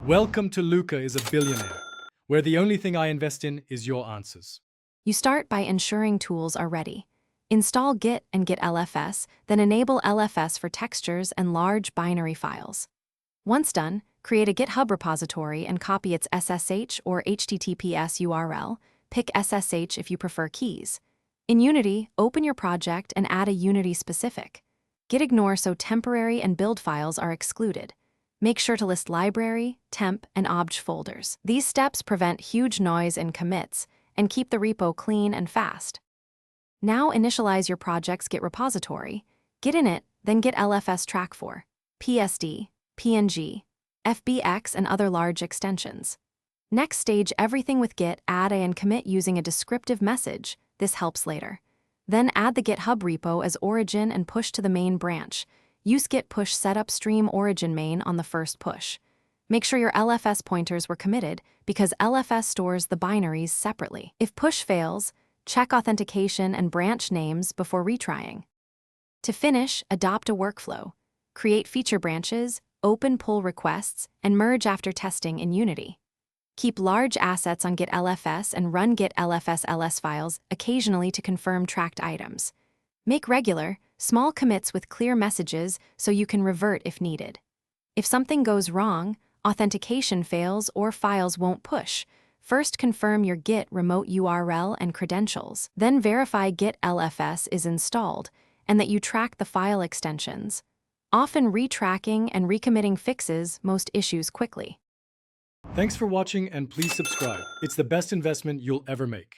Welcome to Luca is a Billionaire, where the only thing I invest in is your answers. You start by ensuring tools are ready. Install Git and Git LFS, then enable LFS for textures and large binary files. Once done, create a GitHub repository and copy its SSH or HTTPS URL. Pick SSH if you prefer keys. In Unity, open your project and add a Unity specific. Git ignore so temporary and build files are excluded. Make sure to list library, temp, and obj folders. These steps prevent huge noise in commits and keep the repo clean and fast. Now initialize your project's Git repository. Git init, then Git LFS track for PSD, PNG, FBX, and other large extensions. Next, stage everything with Git add and commit using a descriptive message. This helps later. Then add the GitHub repo as origin and push to the main branch. Use git push setup stream origin main on the first push. Make sure your LFS pointers were committed because LFS stores the binaries separately. If push fails, check authentication and branch names before retrying. To finish, adopt a workflow. Create feature branches, open pull requests, and merge after testing in Unity. Keep large assets on Git LFS and run Git LFS ls files occasionally to confirm tracked items. Make regular, small commits with clear messages so you can revert if needed. If something goes wrong, authentication fails or files won't push, first confirm your Git remote URL and credentials. Then verify Git LFS is installed and that you track the file extensions. Often retracking and recommitting fixes most issues quickly. Thanks for watching and please subscribe. It's the best investment you'll ever make.